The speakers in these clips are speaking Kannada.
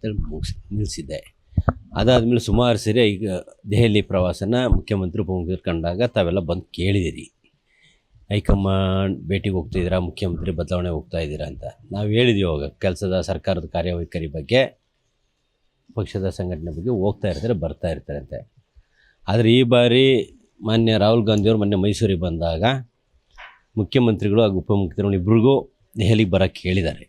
ಅಂತೇಳಿ ನಿಲ್ಲಿಸಿದ್ದೆ. ಅದಾದಮೇಲೆ ಸುಮಾರು ಸರಿ ಈಗ ದೆಹಲಿ ಪ್ರವಾಸನ ಮುಖ್ಯಮಂತ್ರಿ ಉಪಮುಖ್ಯಮಂತ್ರಿ ಕಂಡಾಗ ತಾವೆಲ್ಲ ಬಂದು ಕೇಳಿದಿರಿ, ಹೈಕಮಾಂಡ್ ಭೇಟಿಗೆ ಹೋಗ್ತಾಯಿದ್ದೀರಾ, ಮುಖ್ಯಮಂತ್ರಿ ಬದಲಾವಣೆ ಹೋಗ್ತಾ ಇದ್ದೀರಾ ಅಂತ. ನಾವು ಹೇಳಿದ್ವಿ ಅವಾಗ ಕೆಲಸದ ಸರ್ಕಾರದ ಕಾರ್ಯವೈಖರಿ ಬಗ್ಗೆ, ಪಕ್ಷದ ಸಂಘಟನೆ ಬಗ್ಗೆ ಹೋಗ್ತಾ ಇರ್ತಾರೆ, ಬರ್ತಾ ಇರ್ತಾರೆ ಅಂತ. ಆದರೆ ಈ ಬಾರಿ ಮಾನ್ಯ ರಾಹುಲ್ ಗಾಂಧಿಯವರು ಮೊನ್ನೆ ಮೈಸೂರಿಗೆ ಬಂದಾಗ ಮುಖ್ಯಮಂತ್ರಿಗಳು ಹಾಗೂ ಉಪಮುಖ್ಯಮಂತ್ರಿಗಳು ಇಬ್ಬರಿಗೂ ದೆಹಲಿಗೆ ಬರೋಕ್ಕೆ ಹೇಳಿದ್ದಾರೆ.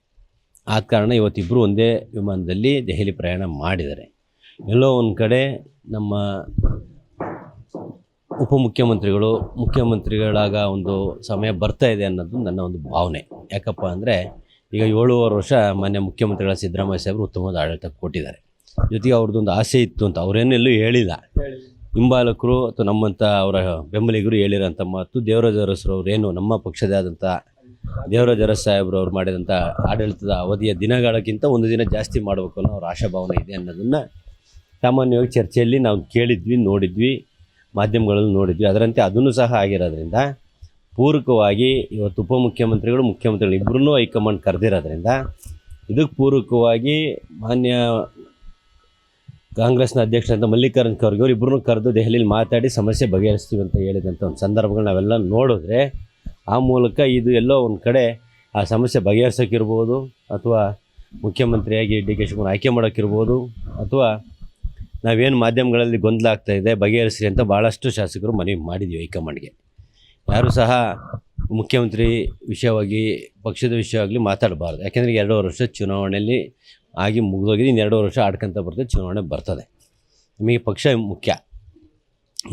ಆದ ಕಾರಣ ಇವತ್ತಿಬ್ಬರು ಒಂದೇ ವಿಮಾನದಲ್ಲಿ ದೆಹಲಿ ಪ್ರಯಾಣ ಮಾಡಿದ್ದಾರೆ. ಎಲ್ಲೋ ಒಂದು ಕಡೆ ನಮ್ಮ ಉಪಮುಖ್ಯಮಂತ್ರಿಗಳು ಮುಖ್ಯಮಂತ್ರಿಗಳಾಗ ಒಂದು ಸಮಯ ಬರ್ತಾ ಇದೆ ಅನ್ನೋದು ನನ್ನ ಒಂದು ಭಾವನೆ. ಯಾಕಪ್ಪ ಅಂದರೆ ಈಗ 7.5 ವರ್ಷ ಮಾನ್ಯ ಮುಖ್ಯಮಂತ್ರಿಗಳ ಸಿದ್ದರಾಮಯ್ಯ ಸಾಹೇಬರು ಉತ್ತಮವಾದ ಆಡಳಿತ ಕೊಟ್ಟಿದ್ದಾರೆ. ಜೊತೆಗೆ ಅವ್ರದ್ದೊಂದು ಆಸೆ ಇತ್ತು ಅಂತ ಅವರೇನೆಲ್ಲೂ ಹೇಳಿಲ್ಲ. ಹಿಂಬಾಲಕರು ಅಥವಾ ನಮ್ಮಂಥ ಅವರ ಬೆಂಬಲಿಗರು ಹೇಳಿರೋಂಥ ಮಾತು, ದೇವರಾಜ ಅರಸರವರೇನು ನಮ್ಮ ಪಕ್ಷದೇ ಆದಂಥ ದೇವರಾಜ ಅರಸ್ ಸಾಹೇಬ್ರವ್ರು ಮಾಡಿದಂಥ ಆಡಳಿತದ ಅವಧಿಯ ದಿನಗಳಕ್ಕಿಂತ ಒಂದು ದಿನ ಜಾಸ್ತಿ ಮಾಡಬೇಕು ಅನ್ನೋ ಅವ್ರ ಆಶಾಭಾವನೆ ಇದೆ ಅನ್ನೋದನ್ನು ಸಾಮಾನ್ಯವಾಗಿ ಚರ್ಚೆಯಲ್ಲಿ ನಾವು ಕೇಳಿದ್ವಿ, ನೋಡಿದ್ವಿ, ಮಾಧ್ಯಮಗಳಲ್ಲಿ ನೋಡಿದ್ವಿ. ಅದರಂತೆ ಅದನ್ನು ಸಹ ಆಗಿರೋದ್ರಿಂದ ಪೂರಕವಾಗಿ ಇವತ್ತು ಉಪಮುಖ್ಯಮಂತ್ರಿಗಳು ಮುಖ್ಯಮಂತ್ರಿಗಳು ಇಬ್ಬರೂ ಹೈಕಮಾಂಡ್ ಕರೆದಿರೋದ್ರಿಂದ ಇದಕ್ಕೆ ಪೂರಕವಾಗಿ ಮಾನ್ಯ ಕಾಂಗ್ರೆಸ್ನ ಅಧ್ಯಕ್ಷರಂತ ಮಲ್ಲಿಕಾರ್ಜುನ ಖರ್ಗೆ ಅವರು ಇಬ್ಬರೂ ಕರೆದು ದೆಹಲಿಯಲ್ಲಿ ಮಾತಾಡಿ ಸಮಸ್ಯೆ ಬಗೆಹರಿಸ್ತೀವಿ ಅಂತ ಹೇಳಿದಂಥ ಒಂದು ಸಂದರ್ಭಗಳು ನಾವೆಲ್ಲ ನೋಡಿದ್ರೆ ಆ ಮೂಲಕ ಇದು ಎಲ್ಲೋ ಒಂದು ಕಡೆ ಆ ಸಮಸ್ಯೆ ಬಗೆಹರಿಸೋಕ್ಕಿರ್ಬೋದು, ಅಥವಾ ಮುಖ್ಯಮಂತ್ರಿಯಾಗಿ ಡಿ ಕೆ ಶಿವಕುಮಾರ್ ಆಯ್ಕೆ ಮಾಡೋಕ್ಕಿರ್ಬೋದು, ಅಥವಾ ನಾವೇನು ಮಾಧ್ಯಮಗಳಲ್ಲಿ ಗೊಂದಲ ಆಗ್ತಾಯಿದೆ ಬಗೆಹರಿಸ್ರಿ ಅಂತ ಭಾಳಷ್ಟು ಶಾಸಕರು ಮನವಿ ಮಾಡಿದ್ವಿ ಹೈಕಮಾಂಡ್ಗೆ. ಯಾರೂ ಸಹ ಮುಖ್ಯಮಂತ್ರಿ ವಿಷಯವಾಗಿ ಪಕ್ಷದ ವಿಷಯವಾಗಲಿ ಮಾತಾಡಬಾರ್ದು. ಯಾಕೆಂದರೆ 2 ವರ್ಷ ಚುನಾವಣೆಯಲ್ಲಿ ಆಗಿ ಮುಗಿದೋಗಿದೆ, ಇನ್ನು 2 ವರ್ಷ ಆಡ್ಕೊತ ಬರ್ತದೆ, ಚುನಾವಣೆ ಬರ್ತದೆ. ನಮಗೆ ಪಕ್ಷ ಮುಖ್ಯ.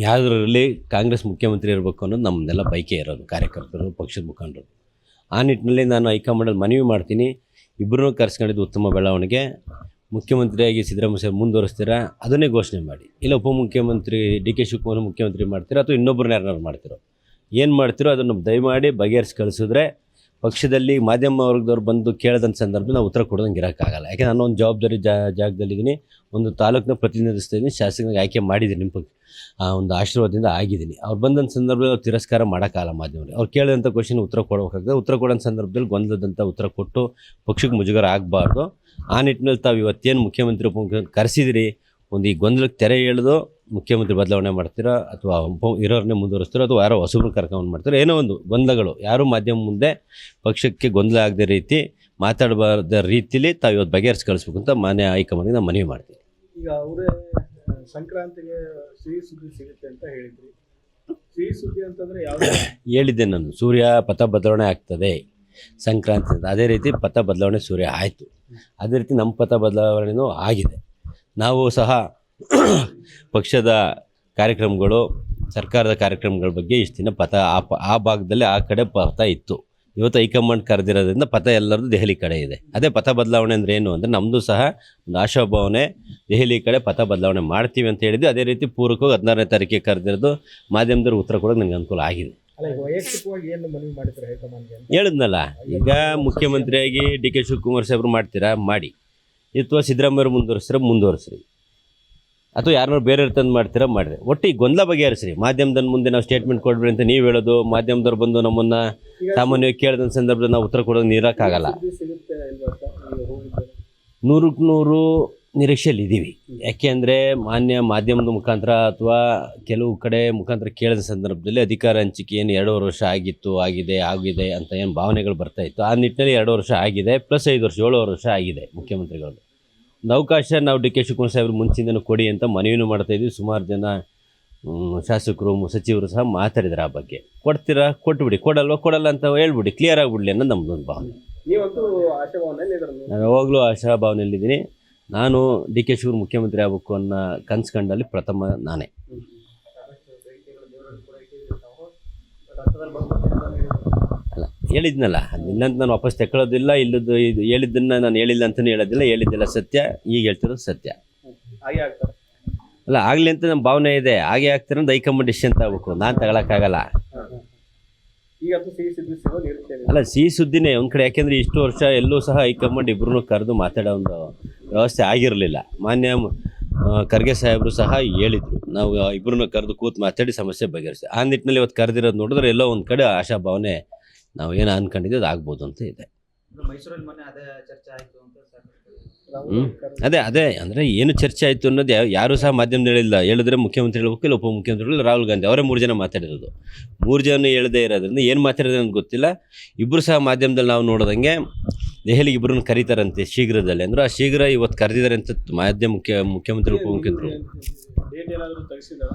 ಯಾವುದರಲ್ಲಿ ಕಾಂಗ್ರೆಸ್ ಮುಖ್ಯಮಂತ್ರಿ ಇರಬೇಕು ಅನ್ನೋದು ನಮ್ಮದೆಲ್ಲ ಬಯಕೆ ಇರೋದು, ಕಾರ್ಯಕರ್ತರು, ಪಕ್ಷದ ಮುಖಂಡರು. ಆ ನಿಟ್ಟಿನಲ್ಲಿ ನಾನು ಹೈಕಮಾಂಡಲ್ಲಿ ಮನವಿ ಮಾಡ್ತೀನಿ, ಇಬ್ಬರೂ ಕರೆಸ್ಕೊಂಡಿದ್ದು ಉತ್ತಮ ಬೆಳವಣಿಗೆ. ಮುಖ್ಯಮಂತ್ರಿಯಾಗಿ ಸಿದ್ದರಾಮಯ್ಯ ಸಾಹೇಬ್ ಮುಂದುವರಿಸ್ತೀರಾ ಅದನ್ನೇ ಘೋಷಣೆ ಮಾಡಿ, ಇಲ್ಲ ಉಪಮುಖ್ಯಮಂತ್ರಿ ಡಿ ಕೆ ಶಿವಕುಮಾರ್ ಮುಖ್ಯಮಂತ್ರಿ ಮಾಡ್ತೀರಾ ಅಥವಾ ಇನ್ನೊಬ್ಬರನ್ನ ಯಾರನ್ನಾರು ಮಾಡ್ತಿರೋ, ಏನು ಮಾಡ್ತಿರೋ ಅದನ್ನು ದಯಮಾಡಿ ಬಗೆಹರಿಸಿ ಕಳಿಸಿದ್ರೆ ಪಕ್ಷದಲ್ಲಿ ಮಾಧ್ಯಮ ವರ್ಗದವ್ರು ಬಂದು ಕೇಳಿದಂಥ ಸಂದರ್ಭದಲ್ಲಿ ನಾವು ಉತ್ತರ ಕೊಡೋದಂಗೆ ಇರೋಕ್ಕಾಗಲ್ಲ. ಯಾಕೆ ನಾನು ಒಂದು ಜವಾಬ್ದಾರಿ ಜಾಗದಲ್ಲಿದ್ದೀನಿ, ಒಂದು ತಾಲೂಕನ್ನ ಪ್ರತಿನಿಧಿಸ್ತಾ ಇದ್ದೀನಿ, ಶಾಸಕನಾಗಿ ಆಯ್ಕೆ ಮಾಡಿದ್ದೀನಿ, ನಿಮ್ಮ ಒಂದು ಆಶೀರ್ವಾದದಿಂದ ಆಗಿದ್ದೀನಿ. ಅವ್ರು ಬಂದಂಥ ಸಂದರ್ಭದಲ್ಲಿ ಅವ್ರು ತಿರಸ್ಕಾರ ಮಾಡೋಕ್ಕಾಗಲ್ಲ. ಮಾಧ್ಯಮದಲ್ಲಿ ಅವ್ರು ಕೇಳಿದಂಥ ಕ್ವಶನ್ ಉತ್ತರ ಕೊಡಬೇಕಾಗ್ತದೆ. ಉತ್ತರ ಕೊಡೋಂಥ ಸಂದರ್ಭದಲ್ಲಿ ಗೊಂದಲದಂಥ ಉತ್ತರ ಕೊಟ್ಟು ಪಕ್ಷಕ್ಕೆ ಮುಜುಗರ ಆಗಬಾರ್ದು. ಆ ನಿಟ್ಟಿನಲ್ಲಿ ತಾವು ಇವತ್ತೇನು ಮುಖ್ಯಮಂತ್ರಿ ಉಪಮುಖ್ಯಮಂತ್ರಿ ಕರೆಸಿದಿರಿ, ಒಂದು ಈ ಗೊಂದಲಕ್ಕೆ ತೆರೆ ಎಳೆದು ಮುಖ್ಯಮಂತ್ರಿ ಬದಲಾವಣೆ ಮಾಡ್ತೀರಾ ಅಥವಾ ಇರೋರನ್ನೇ ಮುಂದುವರಿಸ್ತೀರೋ ಅಥವಾ ಯಾರೋ ಹೊಸಬ್ರನ್ನ ಕರ್ಕೊಂಡು ಮಾಡ್ತೀರೋ, ಏನೋ ಒಂದು ಗೊಂದಲಗಳು ಯಾರೂ ಮಾಧ್ಯಮ ಮುಂದೆ ಪಕ್ಷಕ್ಕೆ ಗೊಂದಲ ಆಗದೆ ರೀತಿ ಮಾತಾಡಬಾರ್ದ ರೀತಿಯಲ್ಲಿ ತಾವು ಇವತ್ತು ಬಗೆಹರಿಸಿ ಕಳಿಸ್ಬೇಕು ಅಂತ ಮಾನ್ಯ ಹೈಕಮಾಂಡ್ಗೆ ನಾನು ಮನವಿ ಮಾಡ್ತೀನಿ. ಈಗ ಅವರೇ ಸಂಕ್ರಾಂತಿಗೆ ಸಿಹಿ ಸುದ್ದಿ ಸಿಗುತ್ತೆ ಅಂತ ಹೇಳಿದ್ರಿ. ಸಿಹಿ ಸುದ್ದಿ ಅಂತಂದರೆ ಯಾವುದು? ಹೇಳಿದ್ದೆ ನಾನು, ಸೂರ್ಯ ಪಥ ಬದಲಾವಣೆ ಆಗ್ತದೆ ಸಂಕ್ರಾಂತಿ ಅಂತ. ಅದೇ ರೀತಿ ಪಥ ಬದಲಾವಣೆ ಸೂರ್ಯ ಆಯಿತು. ಅದೇ ರೀತಿ ನಮ್ಮ ಪಥ ಬದಲಾವಣೆಯೂ ಆಗಿದೆ. ನಾವು ಸಹ ಪಕ್ಷದ ಕಾರ್ಯಕ್ರಮಗಳು, ಸರ್ಕಾರದ ಕಾರ್ಯಕ್ರಮಗಳ ಬಗ್ಗೆ ಇಷ್ಟು ದಿನ ಪಥ ಆ ಭಾಗದಲ್ಲಿ ಆ ಕಡೆ ಪಥ ಇತ್ತು. ಇವತ್ತು ಹೈಕಮಾಂಡ್ ಕರೆದಿರೋದ್ರಿಂದ ಪಥ ಎಲ್ಲರದ್ದು ದೆಹಲಿ ಕಡೆ ಇದೆ. ಅದೇ ಪಥ ಬದಲಾವಣೆ ಅಂದರೆ ಏನು ಅಂದರೆ ನಮ್ಮದು ಸಹ ಒಂದು ಆಶಾಭಾವನೆ, ದೆಹಲಿ ಕಡೆ ಪಥ ಬದಲಾವಣೆ ಮಾಡ್ತೀವಿ ಅಂತ ಹೇಳಿದ್ವಿ. ಅದೇ ರೀತಿ ಪೂರ್ವಕವಾಗಿ 16ನೇ ತಾರೀಕಿಗೆ ಕರೆದಿರೋದು, ಮಾಧ್ಯಮದವ್ರು ಉತ್ತರ ಕೊಡೋಕೆ ನನಗೆ ಅನುಕೂಲ ಆಗಿದೆ. ವೈಯಕ್ತಿಕವಾಗಿ ಏನು ಮನವಿ ಮಾಡಿದ್ರೆ ಹೈಕಮಾಂಡ್ಗೆ? ಹೇಳಿದ್ನಲ್ಲ, ಈಗ ಮುಖ್ಯಮಂತ್ರಿಯಾಗಿ ಡಿ ಕೆ ಶಿವಕುಮಾರ್ ಸಾಹೇಬರು ಮಾಡ್ತೀರಾ ಮಾಡಿ, ಅಥವಾ ಸಿದ್ದರಾಮಯ್ಯವ್ರು ಮುಂದುವರಿಸ್ರಿ, ಅಥವಾ ಯಾರನ್ನಾರು ಬೇರೆ ತಂದು ಮಾಡ್ತೀರಾ ಮಾಡಿರಿ. ಒಟ್ಟು ಈ ಗೊಂದಲ ಬಗೆಹರಿಸ್ರಿ. ಮಾಧ್ಯಮದ ಮುಂದೆ ನಾವು ಸ್ಟೇಟ್ಮೆಂಟ್ ಕೊಡ್ಬೇಡಿ ಅಂತ ನೀವು ಹೇಳೋದು, ಮಾಧ್ಯಮದವ್ರು ಬಂದು ನಮ್ಮನ್ನು ಸಾಮಾನ್ಯವಾಗಿ ಕೇಳಿದ ಸಂದರ್ಭದಲ್ಲಿ ನಾವು ಉತ್ತರ ಕೊಡೋದು ನೀರೋಕ್ಕಾಗಲ್ಲ. 100ಕ್ಕೆ 100 ನಿರೀಕ್ಷೆಯಲ್ಲಿ ಇದ್ದೀವಿ. ಯಾಕೆ ಅಂದರೆ ಮಾನ್ಯ ಮಾಧ್ಯಮದ ಮುಖಾಂತರ ಅಥವಾ ಕೆಲವು ಕಡೆ ಮುಖಾಂತರ ಕೇಳಿದ ಸಂದರ್ಭದಲ್ಲಿ ಅಧಿಕಾರ ಹಂಚಿಕೆ ಏನು 2.5 ವರ್ಷ ಆಗಿದೆ ಅಂತ ಏನು ಭಾವನೆಗಳು ಬರ್ತಾಯಿತ್ತು. ಆ ನಿಟ್ಟಿನಲ್ಲಿ 2 ವರ್ಷ ಆಗಿದೆ, ಪ್ಲಸ್ 5 ವರ್ಷ 7 ವರ್ಷ ಆಗಿದೆ ಮುಖ್ಯಮಂತ್ರಿಗಳು. ಒಂದು ಅವಕಾಶ ನಾವು ಡಿ ಕೆ ಶಿವಕುಮಾರ್ ಸಾಹೇಬ್ರು ಮುಂಚಿಂದನೂ ಕೊಡಿ ಅಂತ ಮನವಿನೂ ಮಾಡ್ತಾಯಿದ್ವಿ. ಸುಮಾರು ಜನ ಶಾಸಕರು, ಸಚಿವರು ಸಹ ಮಾತಾಡಿದ್ರು ಆ ಬಗ್ಗೆ. ಕೊಡ್ತೀರಾ ಕೊಟ್ಬಿಡಿ, ಕೊಡಲ್ಲ ಅಂತ ಹೇಳ್ಬಿಡಿ, ಕ್ಲಿಯರ್ ಆಗಿಬಿಡಲಿ ಅನ್ನೋದು ನಮ್ಮದೊಂದು ಭಾವನೆ. ನೀವಂತೂ ಆಶಾಭಾವನೆ? ನಾನು ಯಾವಾಗಲೂ ಆಶಾಭಾವನೆಯಲ್ಲಿದ್ದೀನಿ. ನಾನು ಡಿ ಕೆ ಶಿವಕುಮಾರ್ ಮುಖ್ಯಮಂತ್ರಿ ಆಗಬೇಕು ಅನ್ನೋ ಕನಸ್ಕಂಡಲ್ಲಿ ಪ್ರಥಮ ನಾನೇ. ಅಲ್ಲ, ಹೇಳಿದ್ನಲ್ಲ, ಇಲ್ಲಂತ ನಾನು ವಾಪಸ್ ತಗೊಳ್ಳೋದಿಲ್ಲ. ಇಲ್ಲದ್ದು ಇದು ಹೇಳಿದ್ದನ್ನು ನಾನು ಹೇಳಿಲ್ಲ ಅಂತಲೂ ಹೇಳೋದಿಲ್ಲ. ಹೇಳಿದ್ದೆಲ್ಲ ಸತ್ಯ, ಈಗ ಹೇಳ್ತಿರೋದು ಸತ್ಯ. ಅಲ್ಲ, ಆಗಲಿ ಅಂತ ನಮ್ಮ ಭಾವನೆ ಇದೆ. ಹಾಗೆ ಆಗ್ತಾರೆ ಅಂತ ಹೈಕಮಾಂಡ್ ಡಿಸಿಷನ್ ತಗೋಬೇಕು, ನಾನು ತಗೊಳಕ್ಕಾಗಲ್ಲ. ಅಲ್ಲ, ಸಿಹಿ ಸುದ್ದಿನೇ ಒಂದು ಕಡೆ. ಯಾಕೆಂದರೆ ಇಷ್ಟು ವರ್ಷ ಎಲ್ಲೂ ಸಹ ಹೈಕಮಾಂಡ್ ಇಬ್ಬರೂ ಕರೆದು ಮಾತಾಡೋ ಒಂದು ವ್ಯವಸ್ಥೆ ಆಗಿರಲಿಲ್ಲ. ಮಾನ್ಯ ಖರ್ಗೆ ಸಾಹೇಬರು ಸಹ ಹೇಳಿದರು, ನಾವು ಇಬ್ಬರನ್ನ ಕರೆದು ಕೂತು ಮಾತಾಡಿ ಸಮಸ್ಯೆ ಬಗೆಹರಿಸಿ. ಆ ನಿಟ್ಟಿನಲ್ಲಿ ಇವತ್ತು ಕರೆದಿರೋದು ನೋಡಿದ್ರೆ ಎಲ್ಲೋ ಒಂದು ಕಡೆ ಆಶಾಭಾವನೆ, ನಾವು ಏನು ಅಂದ್ಕೊಂಡಿದ್ದು ಅದು ಆಗ್ಬೋದು ಅಂತ ಇದೆ. ಮೈಸೂರಲ್ಲಿ ಮೊನ್ನೆ ಅದೇ ಚರ್ಚೆ ಆಯಿತು ಅಂತ ಅದೇ ಅಂದರೆ ಏನು ಚರ್ಚೆ ಆಯಿತು ಅನ್ನೋದು ಯಾರೂ ಸಹ ಮಾಧ್ಯಮದಲ್ಲಿ ಹೇಳಿದ್ರೆ ಮುಖ್ಯಮಂತ್ರಿ ಹೇಳ್ಬೇಕು, ಇಲ್ಲ ಉಪಮುಖ್ಯಮಂತ್ರಿಗಳು ರಾಹುಲ್ ಗಾಂಧಿ ಅವರೇ 3 ಜನ ಮಾತಾಡಿರೋದು. 3 ಜನ ಹೇಳದೇ ಇರೋದ್ರಿಂದ ಏನು ಮಾತಾಡಿದ್ರೆ ಅಂತ ಗೊತ್ತಿಲ್ಲ. ಇಬ್ಬರು ಸಹ ಮಾಧ್ಯಮದಲ್ಲಿ ನಾವು ನೋಡೋದಂಗೆ ದೆಹಲಿಗೆ ಇಬ್ಬರನ್ನ ಕರೀತಾರಂತೆ ಶೀಘ್ರದಲ್ಲೇ, ಅಂದ್ರೆ ಆ ಶೀಘ್ರ ಇವತ್ತು ಕರೆದಿದ್ದಾರೆ ಅಂತ ಮುಖ್ಯಮಂತ್ರಿ ಉಪಮುಖ್ಯಮಂತ್ರಿ. ಡೇಟ್ ಏನಾದರೂ ತೆಗೆಸಿದಾರ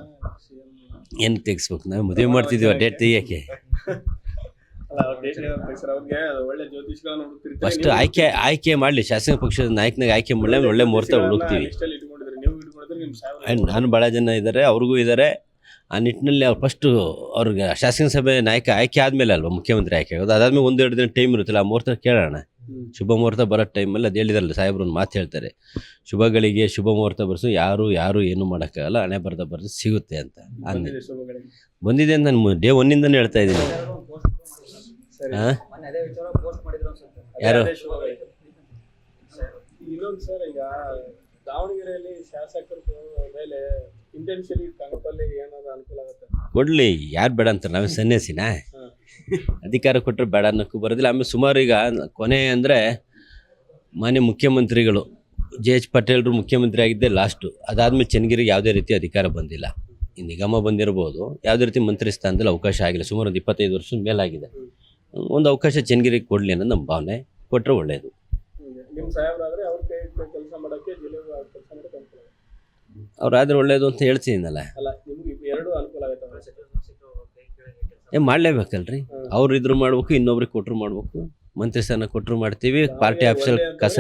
ಏನು ತೆಗಿಸ್ಬೇಕು, ನಾವು ಮದುವೆ ಮಾಡ್ತಿದ್ದೀವಿ ಡೇಟ್ ತೆಗಿಯೋಕ್ಕೆ. ಅಲ್ಲ ಅವ್ರು ಡೇಟ್ ಏನಾದ್ರು ತೆಗೆಸಿರ ಅವ್ರಿಗೆ ಒಳ್ಳೆ ಜ್ಯೋತಿಷ್ಗಳನ್ನ ಹುಡುಕ್ತಿರ್ತಾರೆ. ಫಸ್ಟ್ ಆಯ್ಕೆ ಮಾಡಲಿ, ಶಾಸಕ ಪಕ್ಷದ ನಾಯಕನಾಗ ಆಯ್ಕೆ ಮಾಡಲಿ, ಒಳ್ಳೆ ಮುಹೂರ್ತ ಹುಡುಕ್ತೀವಿ. ಲಿಸ್ಟಲ್ಲಿ ಇಟ್ಕೊಂಡಿದ್ರೆ ನೀವು ಇಟ್ಕೊಂಡಿದ್ರೆ ನಿಮ್ಮ ಸಾಹೇಬ್ರು ನಾನು ಭಾಳ ಜನ ಇದ್ದಾರೆ, ಅವ್ರಿಗೂ ಇದ್ದಾರೆ. ಆ ನಿಟ್ಟಿನಲ್ಲಿ ಅವ್ರು ಫಸ್ಟು ಅವ್ರಿಗೆ ಶಾಸನ ಸಭೆ ನಾಯಕ ಆಯ್ಕೆ ಆದಮೇಲೆ ಅಲ್ವಾ ಮುಖ್ಯಮಂತ್ರಿ ಆಯ್ಕೆ ಆಗೋದು. ಅದಾದ್ಮೇಲೆ 1-2 ದಿನ ಟೈಮ್ ಇರುತ್ತಲ್ಲ, ಆ ಮುಹೂರ್ತ ಕೇಳೋಣ. ಶುಭ ಮುಹೂರ್ತ ಬರೋ ಟೈಮಲ್ಲಿ ಅದು ಹೇಳಿದಾರಲ್ಲ ಸಾಹೇಬ್ರು ಒಂದು ಮಾತು ಹೇಳ್ತಾರೆ, ಶುಭಗಳಿಗೆ ಶುಭ ಮುಹೂರ್ತ ಬರ್ಸು, ಯಾರು ಏನು ಮಾಡೋಕ್ಕಾಗಲ್ಲ, ಹಣೆ ಬರ್ದು ಸಿಗುತ್ತೆ ಅಂತ. ಬಂದಿದೆ ಶುಭಗಳಿಗೆ. ಬಂದಿದೆ ಅಂತ ನಾನು ಡೇ 1ಇಂದನೇ ಹೇಳ್ತಾ ಇದ್ದೀನಿ. ಸರಿ. ಹಾಂ, ಯಾರು ಇನ್ನೊಂದು ಸರ್, ಈಗ ದಾವಣಗೆರೆಯಲ್ಲಿ ಶಾಸಕರ ಮೇಲೆ ಇಂಟೆನ್ಷಿಯಲಿ ಕಣಪಲ್ಲಿ ಏನಾದ್ರು ಅನುಕೂಲ ಆಗುತ್ತೆ? ಕೊಡಲಿ, ಯಾರು ಬೇಡ ಅಂತಾರೆ, ನಾವೇ ಸನ್ಯಾಸಿನ? ಅಧಿಕಾರ ಕೊಟ್ಟರೆ ಬೇಡ ಅನ್ನೋಕ್ಕೂ ಬರೋದಿಲ್ಲ. ಆಮೇಲೆ ಸುಮಾರು ಈಗ ಕೊನೆ ಅಂದರೆ ಮಾನ್ಯ ಮುಖ್ಯಮಂತ್ರಿಗಳು JH ಪಟೇಲ್ರು ಮುಖ್ಯಮಂತ್ರಿ ಆಗಿದ್ದೆ ಲಾಸ್ಟು. ಅದಾದಮೇಲೆ ಚನ್ನಗಿರಿಗೆ ಯಾವುದೇ ರೀತಿ ಅಧಿಕಾರ ಬಂದಿಲ್ಲ. ಈ ನಿಗಮ ಬಂದಿರ್ಬೋದು, ಯಾವುದೇ ರೀತಿ ಮಂತ್ರಿ ಸ್ಥಾನದಲ್ಲಿ ಅವಕಾಶ ಆಗಿಲ್ಲ. ಸುಮಾರು ಒಂದು 25 ವರ್ಷದ ಮೇಲಾಗಿದೆ. ಒಂದು ಅವಕಾಶ ಚನ್ನಗಿರಿಗೆ ಕೊಡಲಿ ಅನ್ನೋದು ನಮ್ಮ ಭಾವನೆ. ಕೊಟ್ಟರೆ ಒಳ್ಳೆಯದು. ನಿಮ್ಮ ಸಾಹೇಬ್ರಾದ್ರೆ ಅವ್ರ ಕೈ ಕೆಲಸ ಮಾಡೋಕ್ಕೆ ಜಿಲ್ಲೆಗೆ ಕೆಲಸ ಮಾಡೋಕ್ಕೆ ಅನುಕೂಲ ಆಗುತ್ತೆ. ಅವ್ರಾದ್ರೆ ಒಳ್ಳೆಯದು ಅಂತ ಹೇಳ್ತೀನಲ್ಲ. ಅಲ್ಲ, ನಿಮ್ಗೆ ಎರಡು ಅನುಕೂಲ ಆಗುತ್ತೆ. ಮಾಡಲೇಬೇಕಲ್ರಿ, ಅವ್ರು ಇದ್ರು ಮಾಡ್ಬೇಕು, ಇನ್ನೊಬ್ರಿಗೆ ಕೊಟ್ಟರು ಮಾಡ್ಬೇಕು. ಮಂತ್ರಿ ಸ್ಥಾನ ಕೊಟ್ಟರು ಮಾಡ್ತೀವಿ, ಪಾರ್ಟಿ ಆಫೀಸಲ್ಲಿ ಕಸ